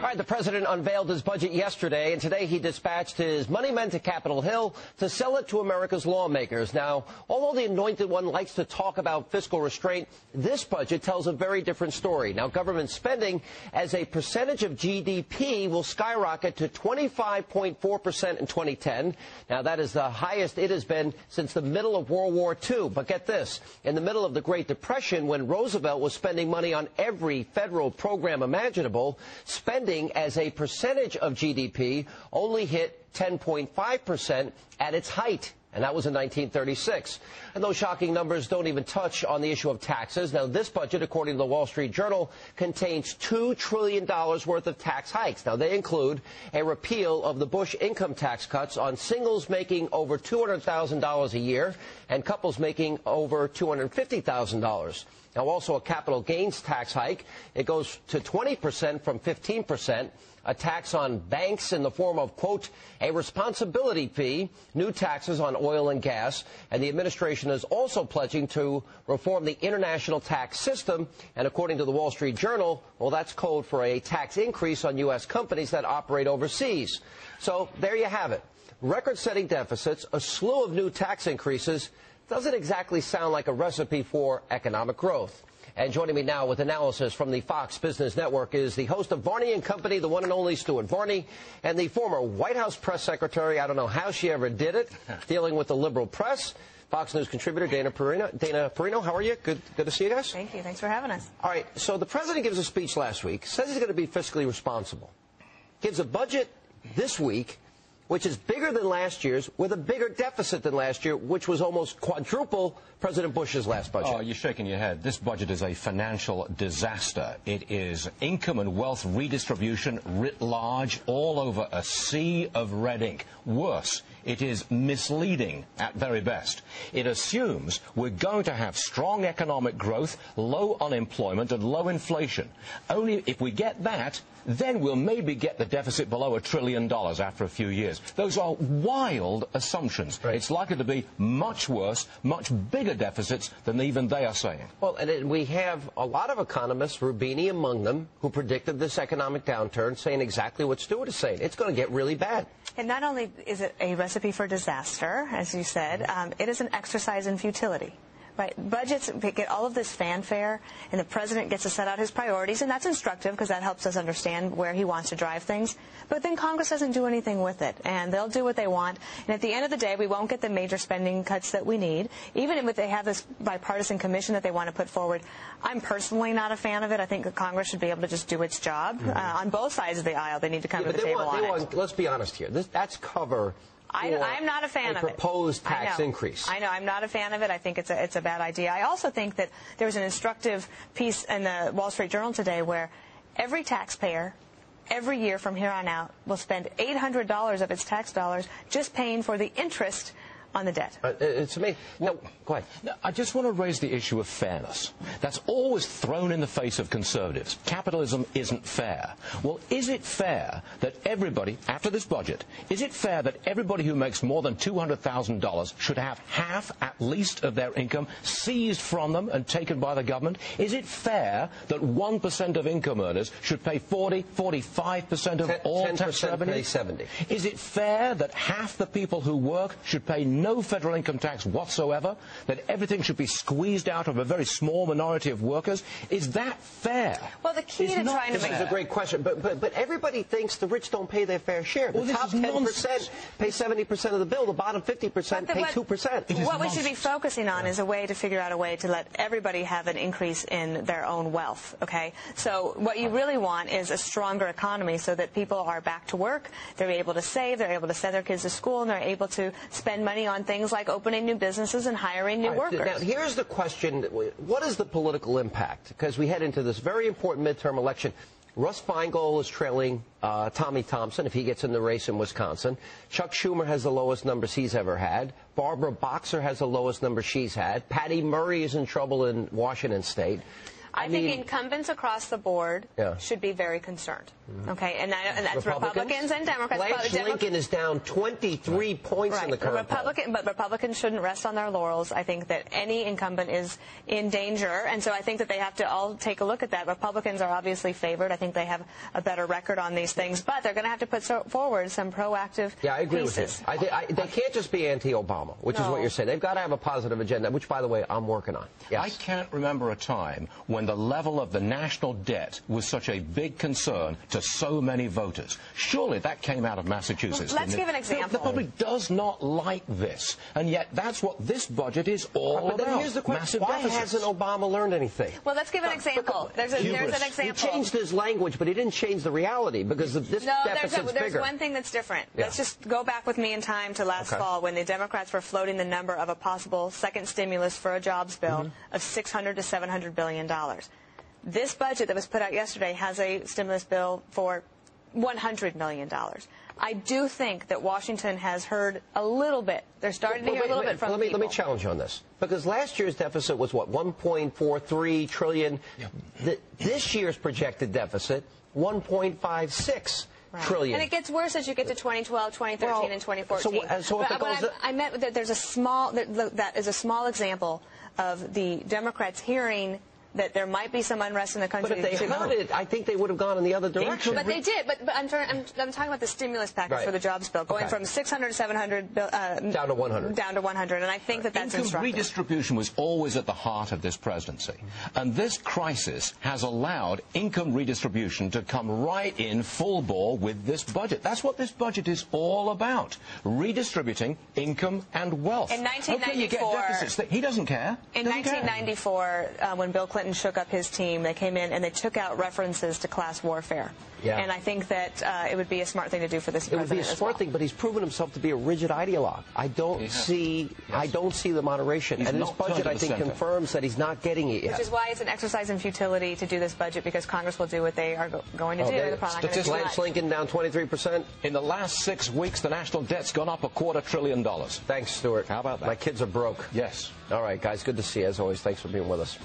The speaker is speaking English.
All right, the president unveiled his budget yesterday, and today he dispatched his money men to Capitol Hill to sell it to America's lawmakers. Now, although the anointed one likes to talk about fiscal restraint, this budget tells a very different story. Now, government spending as a percentage of GDP will skyrocket to 25.4% in 2010. Now, that is the highest it has been since the middle of World War II. But get this, in the middle of the Great Depression, when Roosevelt was spending money on every federal program imaginable, spending as a percentage of GDP only hit 10.5% at its height. And that was in 1936. And those shocking numbers don't even touch on the issue of taxes. Now, this budget, according to the Wall Street Journal, contains $2 trillion worth of tax hikes. Now, they include a repeal of the Bush income tax cuts on singles making over $200,000 a year and couples making over $250,000. Now, also a capital gains tax hike. It goes to 20% from 15%. A tax on banks in the form of, quote, a responsibility fee, new taxes on oil and gas, and the administration is also pledging to reform the international tax system, and according to the Wall Street Journal, well, that's code for a tax increase on U.S. companies that operate overseas. So there you have it. Record-setting deficits, a slew of new tax increases, doesn't exactly sound like a recipe for economic growth. And joining me now with analysis from the Fox Business Network is the host of Varney & Company, the one and only Stuart Varney, and the former White House press secretary. I don't know how she ever did it, dealing with the liberal press. Fox News contributor Dana Perino, how are you? Good to see you guys. Thank you. Thanks for having us. All right. So the president gives a speech last week, says he's going to be fiscally responsible, gives a budget this week, which is bigger than last year's, with a bigger deficit than last year, which was almost quadruple President Bush's last budget. Oh, you're shaking your head. This budget is a financial disaster. It is income and wealth redistribution writ large all over a sea of red ink. Worse, it is misleading at very best. It assumes we're going to have strong economic growth, low unemployment and low inflation. Only if we get that, then we'll maybe get the deficit below $1 trillion after a few years. Those are wild assumptions. Right. It's likely to be much worse, much bigger deficits than even they are saying. Well, and we have a lot of economists, Rubini among them, who predicted this economic downturn, saying exactly what Stuart is saying. It's going to get really bad. And not only is it a recipe for disaster, as you said, it is an exercise in futility. Right. Budgets get all of this fanfare, and the president gets to set out his priorities, and that's instructive because that helps us understand where he wants to drive things. But then Congress doesn't do anything with it, and they'll do what they want. And at the end of the day, we won't get the major spending cuts that we need, even if they have this bipartisan commission that they want to put forward. I'm personally not a fan of it. I think that Congress should be able to just do its job on both sides of the aisle. They need to come to the table on it. Let's be honest here. That's cover. I'm not a fan of it. Proposed tax increase. I know. I'm not a fan of it. I think it's a bad idea. I also think that there was an instructive piece in the Wall Street Journal today where every taxpayer, every year from here on out, will spend $800 of its tax dollars just paying for the interest on the debt. It's amazing. No, go ahead. Now, I just want to raise the issue of fairness. That's always thrown in the face of conservatives. Capitalism isn't fair. Well, is it fair that everybody, after this budget, is it fair that everybody who makes more than $200,000 should have half at least of their income seized from them and taken by the government? Is it fair that 1% of income earners should pay 45% of all tax revenue? 70%. Is it fair that half the people who work should pay no federal income tax whatsoever, that everything should be squeezed out of a very small minority of workers? Is that fair? Well, the key to trying to make... This is a great question, but everybody thinks the rich don't pay their fair share. The top 10% pay 70% of the bill. The bottom 50% pay 2%. What we should be focusing on is a way to figure out a way to let everybody have an increase in their own wealth, okay? So what you really want is a stronger economy so that people are back to work, they're able to save, they're able to send their kids to school, and they're able to spend money on things like opening new businesses and hiring new workers. Now, here's the question. What is the political impact? Because we head into this very important midterm election. Russ Feingold is trailing Tommy Thompson if he gets in the race in Wisconsin. Chuck Schumer has the lowest numbers he's ever had. Barbara Boxer has the lowest number she's had. Patty Murray is in trouble in Washington State. I think incumbents across the board should be very concerned. Okay, and that's Republicans and Democrats. Blanche Lincoln is down 23 points in the current poll. But Republicans shouldn't rest on their laurels. I think that any incumbent is in danger, and so I think that they have to all take a look at that. Republicans are obviously favored. I think they have a better record on these things, but they're going to have to put forward some proactive I agree pieces. with you. They can't just be anti-Obama, which is what you're saying. They've got to have a positive agenda, which, by the way, I'm working on. Yes. I can't remember a time when the level of the national debt was such a big concern to so many voters. Surely that came out of Massachusetts. Let's give an example. The public does not like this, and yet that's what this budget is all about. But then here's the question. Why hasn't Obama learned anything? Well, let's give an example. There's an example. He changed his language, but he didn't change the reality because this deficit's there's bigger. one thing that's different. Let's just go back with me in time to last fall when the Democrats were floating the number of a possible second stimulus for a jobs bill of $600 to $700 billion. This budget that was put out yesterday has a stimulus bill for $100 million. I do think that Washington has heard a little bit. They're starting to hear a little bit from people. Let me challenge you on this. Because last year's deficit was, what, $1.43 trillion? This year's projected deficit, $1.56 trillion. And it gets worse as you get to 2012, 2013, and 2014. I meant that there's a small, that is a small example of the Democrats hearing that there might be some unrest in the country. But if they heard it, I think they would have gone in the other direction. But they did. But I'm talking about the stimulus package for the jobs bill, going from 600 to 700 down to 100. Down to 100, and I think that that's instructive. Redistribution was always at the heart of this presidency, and this crisis has allowed income redistribution to come right in full bore with this budget. That's what this budget is all about: redistributing income and wealth. In 1994, you get deficits. He doesn't care. In 1994, when Bill Clinton shook up his team, they came in and they took out references to class warfare. And I think that it would be a smart thing to do for this president. It would be a smart thing, but he's proven himself to be a rigid ideologue. I don't see the moderation. And this budget, I think, confirms that he's not getting it yet. Which is why it's an exercise in futility to do this budget, because Congress will do what they are going to do. Blanche Lincoln down 23%. In the last 6 weeks, the national debt's gone up $250 billion. Thanks, Stuart. How about that? My kids are broke. Yes. All right, guys, good to see you, as always. Thanks for being with us.